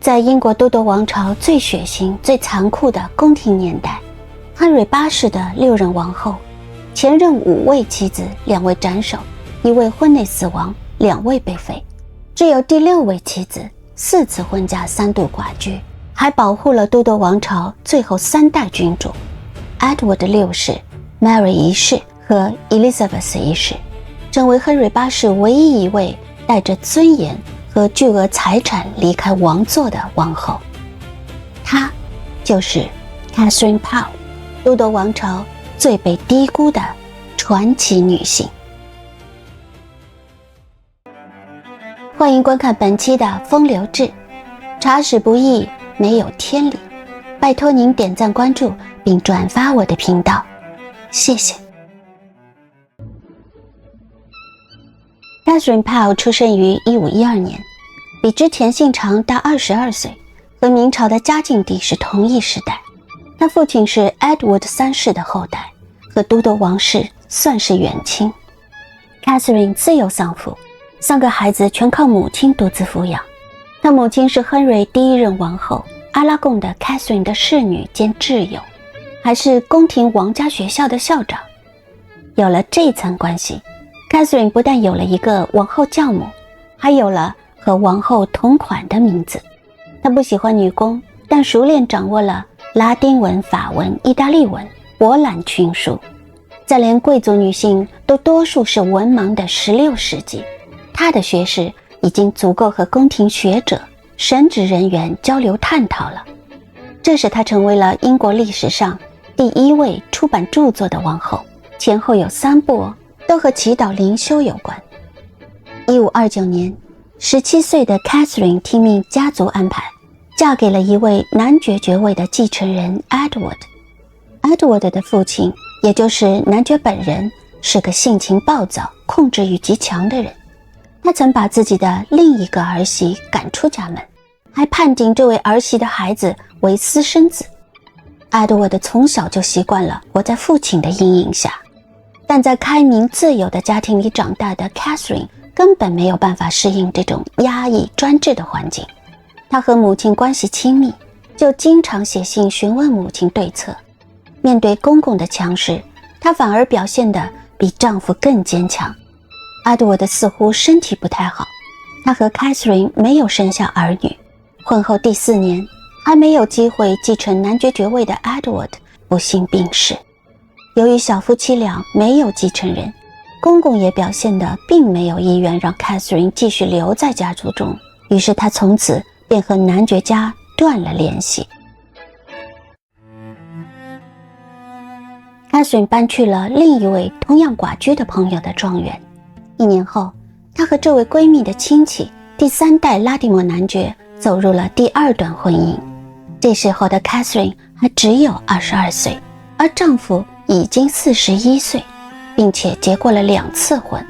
在英国都铎王朝最血腥、最残酷的宫廷年代，亨瑞8世的6任王后，前任5位妻子2位斩首，1位婚内死亡，2位被废，只有第6位妻子4次婚嫁3度寡居，还保护了都铎王朝最后3代君主 Edward 6世、Mary 1世和 Elizabeth 1世，成为亨瑞8世唯一一位带着尊严和巨额财产离开王座的王后。她就是 Catherine Parr， 都铎王朝最被低估的传奇女性。欢迎观看本期的风流志，查史不易，没有天理，拜托您点赞关注并转发我的频道，谢谢。Catherine Parr 出生于1512年，比之前姓长大22岁，和明朝的嘉靖帝是同一时代。他父亲是 Edward 3世的后代，和都铎王室算是远亲。Catherine 自幼丧父，3个孩子全靠母亲独自抚养。他母亲是亨瑞第1任王后阿拉贡的 Catherine 的侍女兼挚友，还是宫廷王家学校的校长。有了这层关系，Catherine 不但有了一个王后教母，还有了和王后同款的名字。她不喜欢女工，但熟练掌握了拉丁文、法文、意大利文，博览群书。在连贵族女性都多数是文盲的16世纪，她的学识已经足够和宫廷学者、神职人员交流探讨了。这使她成为了英国历史上第1位出版著作的王后，前后有3部都和祈祷灵修有关。1529年，17岁的 Catherine 听命家族安排，嫁给了一位男爵爵位的继承人 Edward。Edward 的父亲，也就是男爵本人，是个性情暴躁、控制欲极强的人。他曾把自己的另一个儿媳赶出家门，还判定这位儿媳的孩子为私生子。Edward 从小就习惯了活在父亲的阴影下，但在开明自由的家庭里长大的 Catherine 根本没有办法适应这种压抑专制的环境。她和母亲关系亲密，就经常写信询问母亲对策。面对公公的强势，她反而表现得比丈夫更坚强。Edward 似乎身体不太好，他和 Catherine 没有生下儿女。婚后第4年，还没有机会继承男爵爵位的 Edward 不幸病逝。由于小夫妻俩没有继承人，公公也表现得并没有意愿让 Catherine 继续留在家族中，于是他从此便和男爵家断了联系。Catherine 搬去了另一位同样寡居的朋友的庄园。1年后，她和这位闺蜜的亲戚第3代拉蒂莫男爵走入了第2段婚姻。这时候的 Catherine 还只有22岁，而丈夫已经41岁，并且结过了2次婚。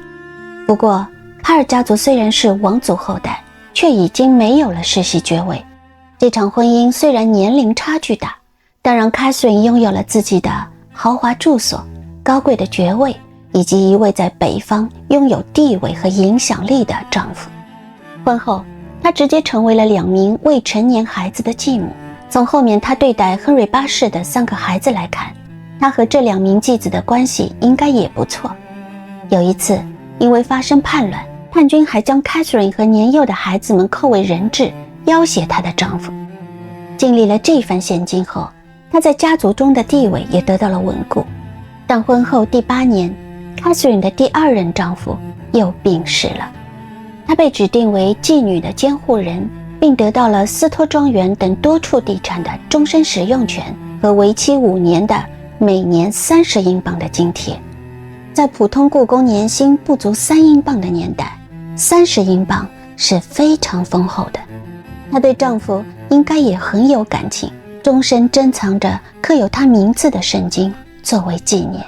不过帕尔家族虽然是王族后代，却已经没有了世袭爵位。这场婚姻虽然年龄差距大，但让 Catherine 拥有了自己的豪华住所、高贵的爵位，以及一位在北方拥有地位和影响力的丈夫。婚后，她直接成为了2名未成年孩子的继母。从后面她对待亨瑞8世的3个孩子来看，她和这2名继子的关系应该也不错。有一次，因为发生叛乱，叛军还将 Catherine 和年幼的孩子们扣为人质，要挟她的丈夫。经历了这番险境后，她在家族中的地位也得到了稳固。但婚后第8年，Catherine 的第2任丈夫又病逝了。她被指定为妓女的监护人，并得到了斯托庄园等多处地产的终身使用权和为期5年的每年30英镑的津贴。在普通雇工年薪不足3英镑的年代，30英镑是非常丰厚的。她对丈夫应该也很有感情，终身珍藏着刻有她名字的圣经作为纪念。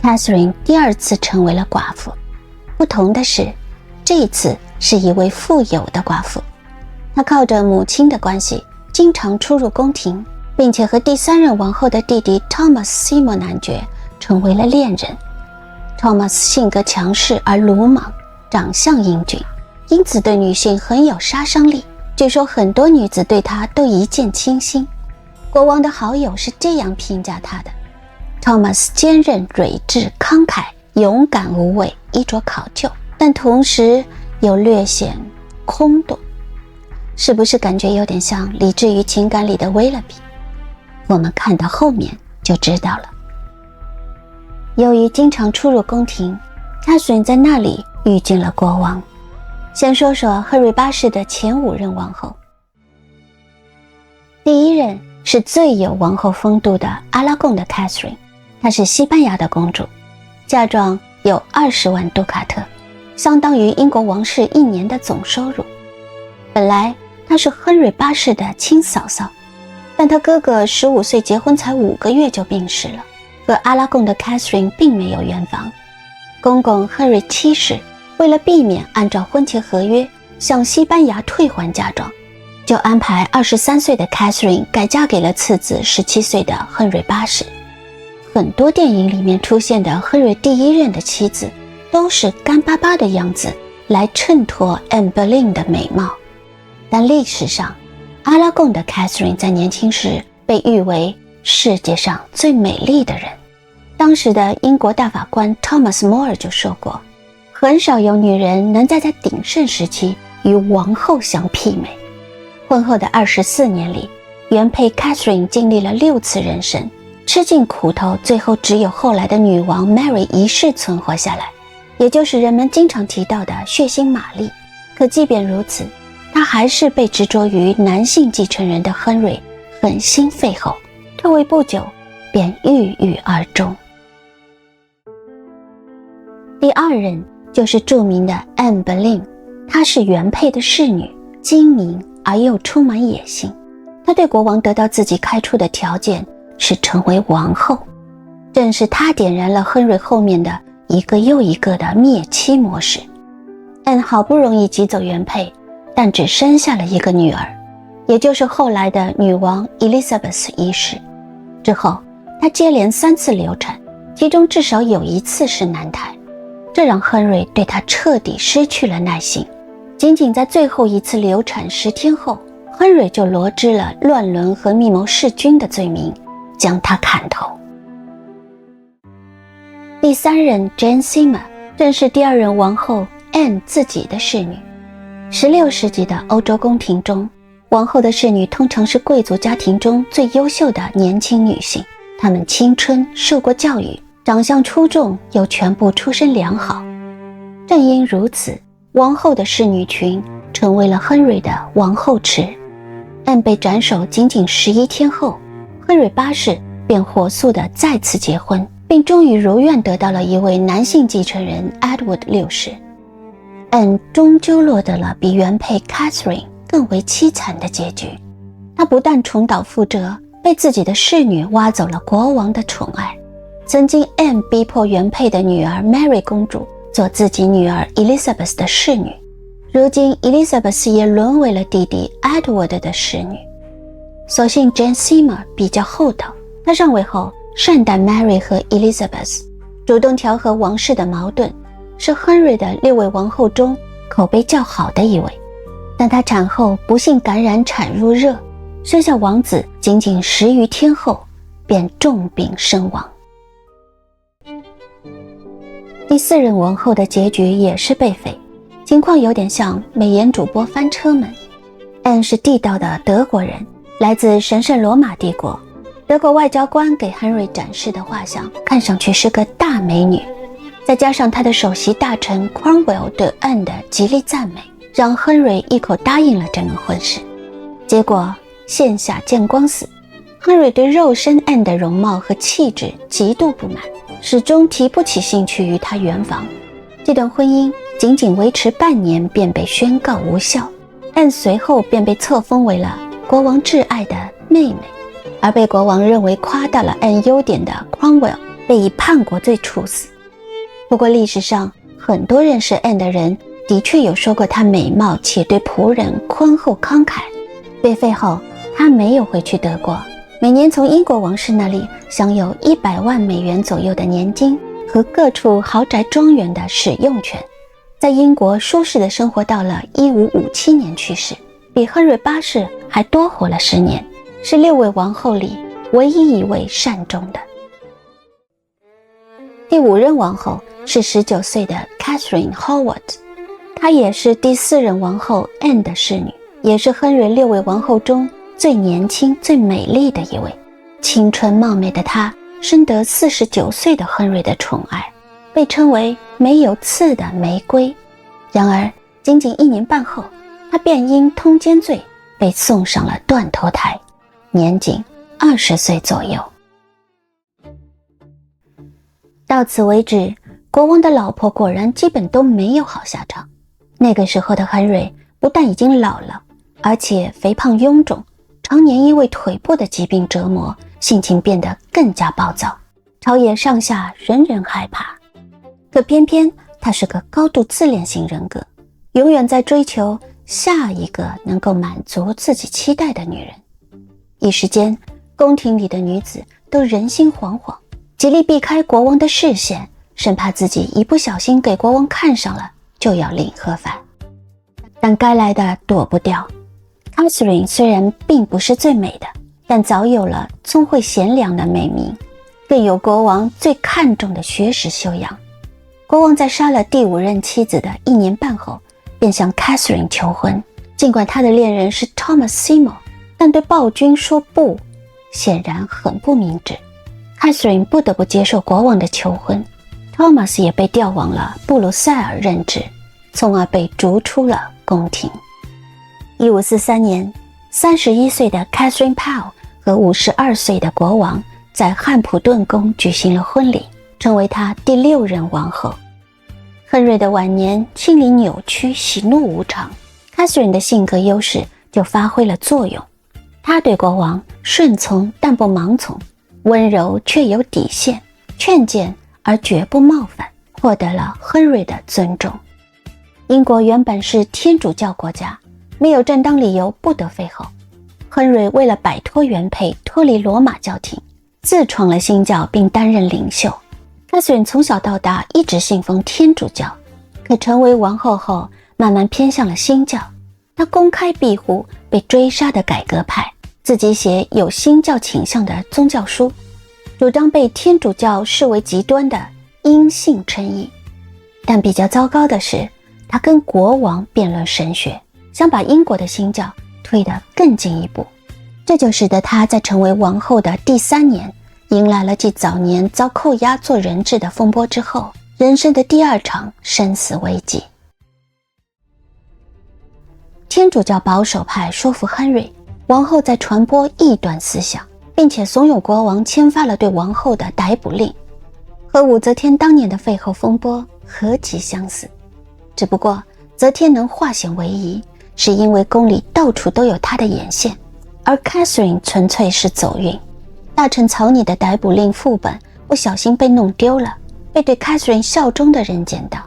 Catherine 第2次成为了寡妇，不同的是，这一次是一位富有的寡妇。她靠着母亲的关系，经常出入宫廷，并且和第3任王后的弟弟 Thomas Seymour 男爵成为了恋人。Thomas 性格强势而鲁莽，长相英俊，因此对女性很有杀伤力。据说很多女子对他都一见倾心。国王的好友是这样评价他的：Thomas 坚韧、睿智、慷慨、勇敢无畏，衣着考究，但同时又略显空洞。是不是感觉有点像理智与情感里的威勒比？我们看到后面就知道了。由于经常出入宫廷，Catherine 在那里遇见了国王。先说说亨利八世的前5任王后。第1任是最有王后风度的阿拉贡的 Catherine， 她是西班牙的公主，嫁妆有20万杜卡特，相当于英国王室1年的总收入。本来她是亨利八世的亲嫂嫂，但他哥哥15岁结婚才5个月就病逝了，和阿拉贡的 Catherine 并没有圆房。公公亨利7世为了避免按照婚前合约向西班牙退还嫁妆，就安排23岁的 Catherine 改嫁给了次子17岁的亨利8世。很多电影里面出现的亨利第1任的妻子都是干巴巴的样子，来衬托 Anne Boleyn 的美貌。但历史上，阿拉贡的 Catherine 在年轻时被誉为世界上最美丽的人。当时的英国大法官 Thomas More 就说过，很少有女人能在鼎盛时期与王后相媲美。婚后的24年里，原配 Catherine 经历了6次人生，吃尽苦头，最后只有后来的女王 Mary 一世存活下来，也就是人们经常提到的血腥玛丽。可即便如此，她还是被执着于男性继承人的亨利狠心废后，退位不久便郁郁而终。第2任就是著名的 Anne Boleyn， 她是原配的侍女，精明而又充满野心。她对国王得到自己开出的条件是成为王后，正是她点燃了亨利后面的一个又一个的灭妻模式。Anne 好不容易挤走原配，但只生下了一个女儿，也就是后来的女王 Elizabeth 一世。之后她接连3次流产，其中至少有1次是男胎，这让亨利对她彻底失去了耐心。仅仅在最后1次流产10天后，亨利就罗织了乱伦和密谋弑君的罪名，将她砍头。第3任 Jane Seymour 正是第2任王后 Anne 自己的侍女。16世纪的欧洲宫廷中，王后的侍女通常是贵族家庭中最优秀的年轻女性，她们青春，受过教育，长相出众，又全部出身良好。正因如此，王后的侍女群成为了亨利的王后池。Anne 被斩首仅仅11天后，亨利8世便火速地再次结婚，并终于如愿得到了一位男性继承人 Edward 6世。Anne 终究落得了比原配 Catherine 更为凄惨的结局。她不但重蹈覆辙，被自己的侍女挖走了国王的宠爱。曾经 Anne 逼迫原配的女儿 Mary 公主做自己女儿 Elizabeth 的侍女，如今 Elizabeth 也沦为了弟弟 Edward 的侍女。所幸 Jane Seymour 比较厚道，她上位后善待 Mary 和 Elizabeth， 主动调和王室的矛盾，是亨利的6位王后中口碑较好的一位。但她产后不幸感染产褥热，生下王子仅仅10余天后便重病身亡。第4任王后的结局也是被废，情况有点像美颜主播翻车门。Anne 是地道的德国人，来自神圣罗马帝国。德国外交官给亨利展示的画像看上去是个大美女，再加上他的首席大臣 Cromwell 对 Anne 的极力赞美，让亨利一口答应了这门婚事。结果线下见光死，亨利对肉身 Anne 的容貌和气质极度不满，始终提不起兴趣与她圆房。这段婚姻仅仅维持半年便被宣告无效。Anne 随后便被册封为了国王挚爱的妹妹，而被国王认为夸大了 Anne 优点的 Cromwell 被以叛国罪处死。不过历史上很多认识 Anne 的人的确有说过她美貌且对仆人宽厚慷慨。被废后，她没有回去德国，每年从英国王室那里享有100万美元左右的年金和各处豪宅庄园的使用权。在英国舒适地生活到了1557年去世，比亨瑞8世还多活了10年，是6位王后里唯一一位善终的。第5任王后是19岁的 Catherine Howard， 她也是第4任王后 Anne 的侍女，也是亨瑞6位王后中最年轻最美丽的一位。青春貌美的她深得49岁的亨瑞的宠爱，被称为没有刺的玫瑰。然而仅仅1年半后，她便因通奸罪被送上了断头台，年仅20岁左右。到此为止，国王的老婆果然基本都没有好下场。那个时候的亨瑞不但已经老了，而且肥胖臃肿，常年因为腿部的疾病折磨，性情变得更加暴躁，朝野上下人人害怕。可偏偏他是个高度自恋型人格，永远在追求下一个能够满足自己期待的女人。一时间，宫廷里的女子都人心惶惶，极力避开国王的视线，生怕自己一不小心给国王看上了，就要领盒饭。但该来的躲不掉。Catherine 虽然并不是最美的，但早有了聪慧贤良的美名，更有国王最看重的学识修养。国王在杀了第5任妻子的1年半后，便向 Catherine 求婚。尽管他的恋人是 Thomas Seymour， 但对暴君说不，显然很不明智。Catherine 不得不接受国王的求婚， Thomas 也被调往了布鲁塞尔任职，从而被逐出了宫廷。1543年，31岁的 Catherine Parr 和52岁的国王在汉普顿宫举行了婚礼，成为他第6任王后。亨瑞的晚年心理扭曲，喜怒无常， Catherine 的性格优势就发挥了作用。他对国王顺从但不盲从，温柔却有底线，劝谏而绝不冒犯，获得了亨瑞的尊重。英国原本是天主教国家，没有正当理由不得废后。亨瑞为了摆脱原配，脱离罗马教廷，自创了新教并担任领袖。Catherine 从小到大一直信奉天主教，可成为王后后慢慢偏向了新教。她公开庇护被追杀的改革派，自己写有新教倾向的宗教书，主张被天主教视为极端的因信称义。但比较糟糕的是，她跟国王辩论神学，想把英国的新教推得更进一步。这就使得她在成为王后的第3年，迎来了继早年遭扣押做人质的风波之后，人生的第2场生死危机。天主教保守派说服亨瑞，王后在传播异端思想，并且怂恿国王签发了对王后的逮捕令，和武则天当年的废后风波何其相似。只不过则天能化险为夷，是因为宫里到处都有她的眼线，而 Catherine 纯粹是走运。大臣草拟的逮捕令副本不小心被弄丢了，被对 Catherine 效忠的人捡到，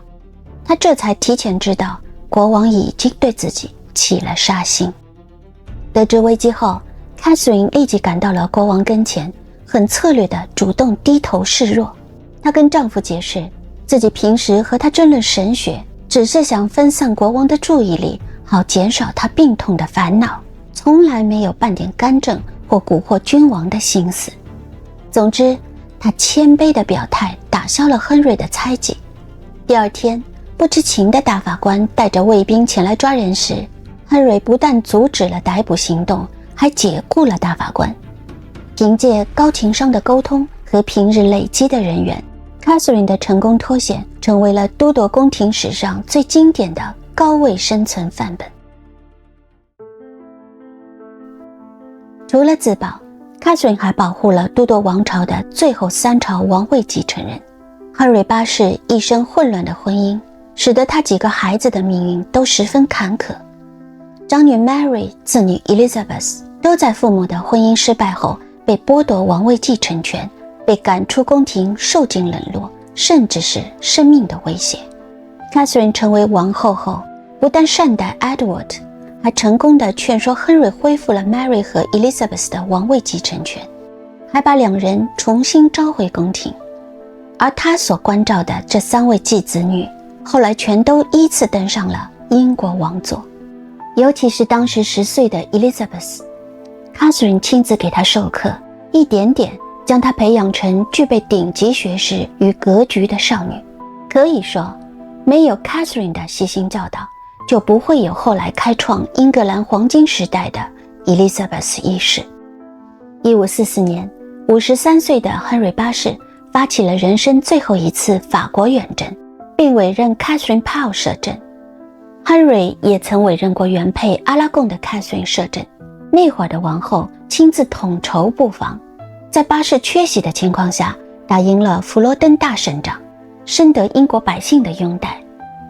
他这才提前知道国王已经对自己起了杀心。得知危机后， Catherine 立即赶到了国王跟前，很策略地主动低头示弱。她跟丈夫解释，自己平时和他争论神学，只是想分散国王的注意力，好减少他病痛的烦恼，从来没有半点干政或蛊惑君王的心思。总之，他谦卑的表态打消了亨瑞的猜忌。第2天，不知情的大法官带着卫兵前来抓人时，亨瑞不但阻止了逮捕行动，还解雇了大法官。凭借高情商的沟通和平日累积的人缘， Catherine 的成功脱险成为了都铎宫廷史上最经典的高位生存范本。除了自保， Catherine 还保护了都铎王朝的最后3朝王位继承人。亨瑞8世一生混乱的婚姻，使得他几个孩子的命运都十分坎坷。长女 Mary、次女 Elizabeth 都在父母的婚姻失败后被剥夺王位继承权，被赶出宫廷，受尽冷落，甚至是生命的威胁。Catherine 成为王后后，不但善待 Edward， 还成功地劝说亨瑞恢复了 Mary 和 Elizabeth 的王位继承权，还把2人重新召回宫廷。而他所关照的这3位继子女，后来全都依次登上了英国王座。尤其是当时10岁的 Elizabeth，Catherine 亲自给她授课，一点点将她培养成具备顶级学识与格局的少女。可以说，没有 Catherine 的悉心教导，就不会有后来开创英格兰黄金时代的 Elizabeth 一世。1544年，53岁的亨利8世发起了人生最后一次法国远征，并委任 Catherine Parr 摄政。Henry 也曾委任过原配阿拉贡的 Catherine 摄政。那会儿的王后亲自统筹布防，在8世缺席的情况下，打赢了弗罗登大胜仗，深得英国百姓的拥戴。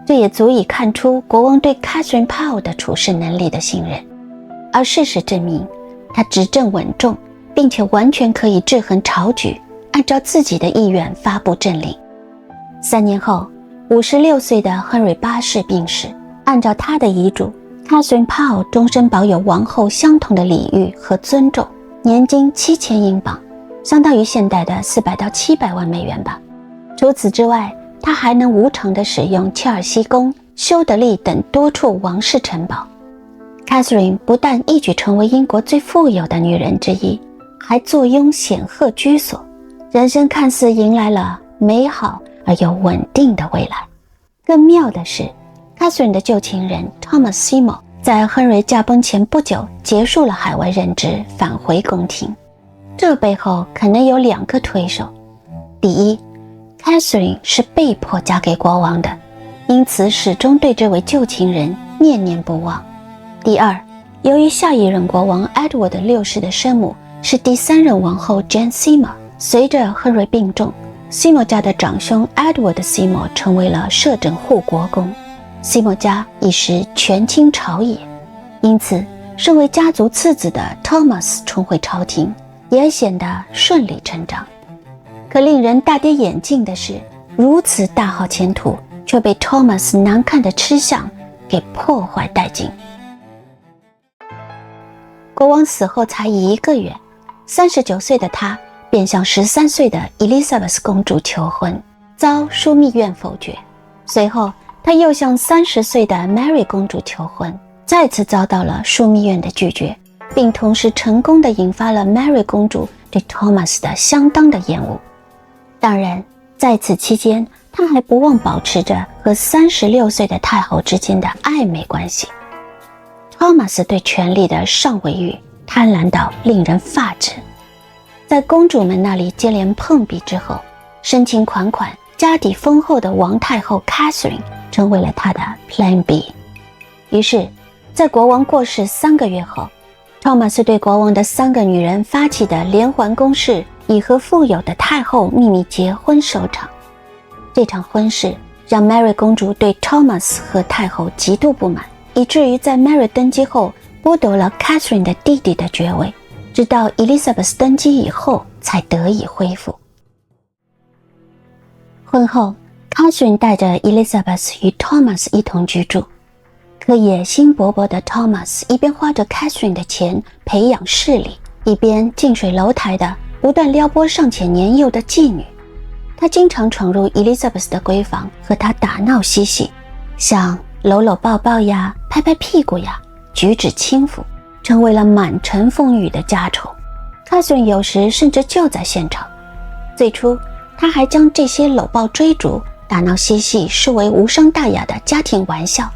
这也足以看出国王对 Catherine Parr 的处事能力的信任。而事实证明，他执政稳重，并且完全可以制衡朝局，按照自己的意愿发布政令。3年后，56岁的亨利8世病逝。按照他的遗嘱， Catherine Parr 终身保有王后相同的礼遇和尊重，年金7000英镑，相当于现代的400到700万美元吧。除此之外，他还能无偿地使用切尔西宫、修德利等多处王室城堡。Catherine 不但一举成为英国最富有的女人之一，还坐拥显赫居所，人生看似迎来了美好而又稳定的未来。更妙的是，Catherine 的旧情人 Thomas Seymour 在亨瑞驾崩前不久结束了海外任职，返回宫廷。这背后可能有2个推手。第一， Catherine 是被迫嫁给国王的，因此始终对这位旧情人念念不忘。第二，由于下一任国王 Edward 6世的生母是第3任王后 Jane Seymour， 随着亨瑞病重， Seymour 家的长兄 Edward Seymour 成为了摄政护国公。Seymour 家一时权倾朝野，因此身为家族次子的 Thomas 重回朝廷也显得顺理成章。可令人大跌眼镜的是，如此大好前途却被 Thomas 难看的吃相给破坏殆尽。国王死后才1个月，39岁的他便向13岁的 Elizabeth 公主求婚，遭枢密院否决。随后他又向30岁的 Mary 公主求婚，再次遭到了枢密院的拒绝，并同时成功地引发了 Mary 公主对 Thomas 的相当的厌恶。当然，在此期间，他还不忘保持着和36岁的太后之间的暧昧关系。Thomas 对权力的上位欲贪婪到令人发指，在公主们那里接连碰壁之后，深情款款、家底丰厚的王太后 Catherine 成为了他的 Plan B。 于是在国王过世3个月后， Thomas 对国王的3个女人发起的连环攻势以和富有的太后秘密结婚收场。这场婚事让 Mary 公主对 Thomas 和太后极度不满，以至于在 Mary 登基后剥夺了 Catherine 的弟弟的爵位，直到 Elizabeth 登基以后才得以恢复。婚后， Catherine 带着 Elizabeth 与 Thomas 一同居住。可野心勃勃的 Thomas 一边花着 Catherine 的钱培养势力，一边近水楼台的不断撩拨尚且年幼的妓女。他经常闯入 Elizabeth 的闺房和她打闹嬉戏，像搂搂抱抱呀、拍拍屁股呀，举止轻浮，成为了满城风雨的家丑。Catherine 有时甚至就在现场。最初他还将这些搂抱追逐、打闹嬉戏视为无伤大雅的家庭玩笑，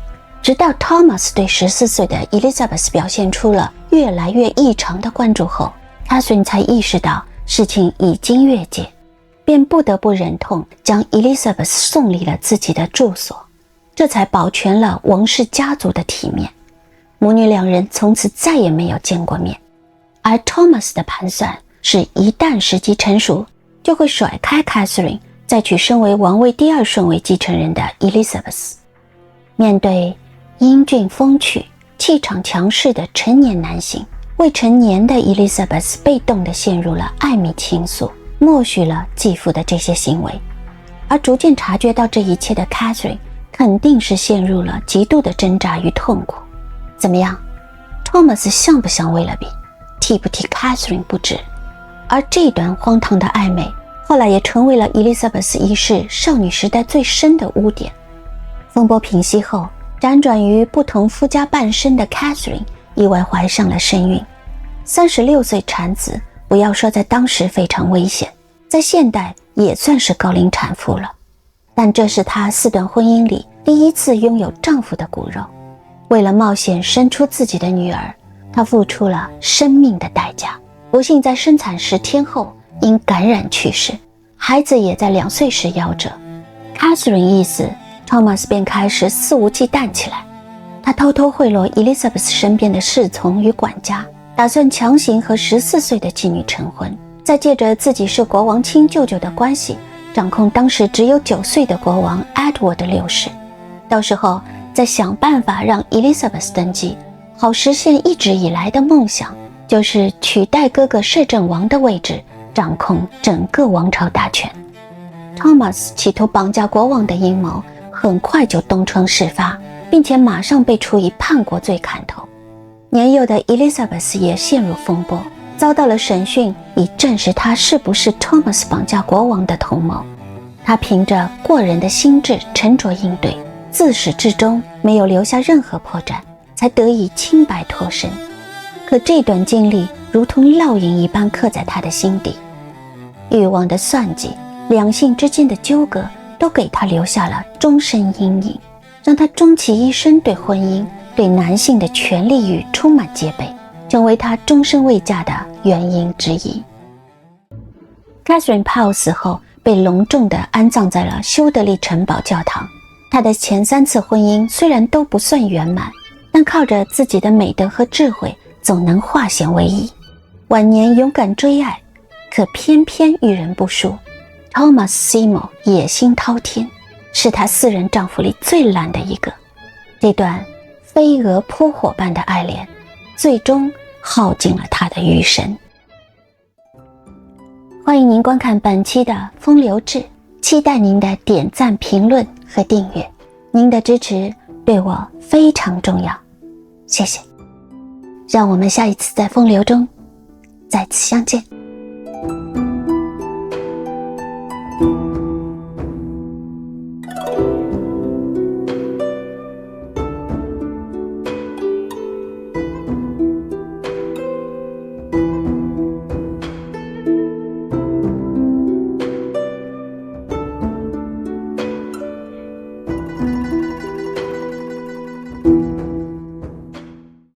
直到 Thomas 对14岁的 Elizabeth 表现出了越来越异常的关注后， Catherine 才意识到事情已经越界，便不得不忍痛将 Elizabeth 送离了自己的住所，这才保全了王室家族的体面。母女2人从此再也没有见过面。而 Thomas 的盘算是一旦时机成熟，就会甩开 Catherine， 再娶身为王位第2顺位继承人的 Elizabeth。 面对英俊风趣、气场强势的成年男性，未成年的 Elizabeth 被动地陷入了爱蜜情愫，默许了继父的这些行为。而逐渐察觉到这一切的 Catherine 肯定是陷入了极度的挣扎与痛苦。怎么样， Thomas 像不像威勒比，替不替 Catherine 不知。而这段荒唐的暧昧后来也成为了 Elizabeth 一世少女时代最深的污点。风波平息后，辗转于不同夫家半生的 Catherine 意外怀上了身孕。36岁产子，不要说在当时非常危险，在现代也算是高龄产妇了。但这是她4段婚姻里第一次拥有丈夫的骨肉。为了冒险生出自己的女儿，她付出了生命的代价。不幸在生产10天后因感染去世，孩子也在2岁时夭折。Catherine 一死，Thomas 便开始肆无忌惮起来。他偷偷贿赂 Elizabeth 身边的侍从与管家，打算强行和14岁的妓女成婚，再借着自己是国王亲舅舅的关系，掌控当时只有9岁的国王 Edward 6世。到时候再想办法让 Elizabeth 登基，好实现一直以来的梦想，就是取代哥哥摄政王的位置，掌控整个王朝大权。Thomas 企图绑架国王的阴谋很快就东窗事发，并且马上被处以叛国罪砍头。年幼的 Elizabeth 也陷入风波，遭到了审讯，以证实她是不是 Thomas 绑架国王的同谋。她凭着过人的心智沉着应对，自始至终没有留下任何破绽，才得以清白脱身。可这段经历如同烙印一般刻在她的心底，欲望的算计，两性之间的纠葛，都给她留下了终身阴影，让她终其一生对婚姻、对男性的权利欲充满戒备，成为她终身未嫁的原因之一。Catherine Parr 死后被隆重地安葬在了休德利城堡教堂。她的前3次婚姻虽然都不算圆满，但靠着自己的美德和智慧，总能化险为夷。晚年勇敢追爱，可偏偏遇人不淑。Thomas Seymour 野心滔天，是她4任丈夫里最烂的一个。这段飞蛾扑火般的爱恋，最终耗尽了她的余生。欢迎您观看本期的《风流志》，期待您的点赞、评论和订阅，您的支持对我非常重要，谢谢。让我们下一次在风流中再次相见。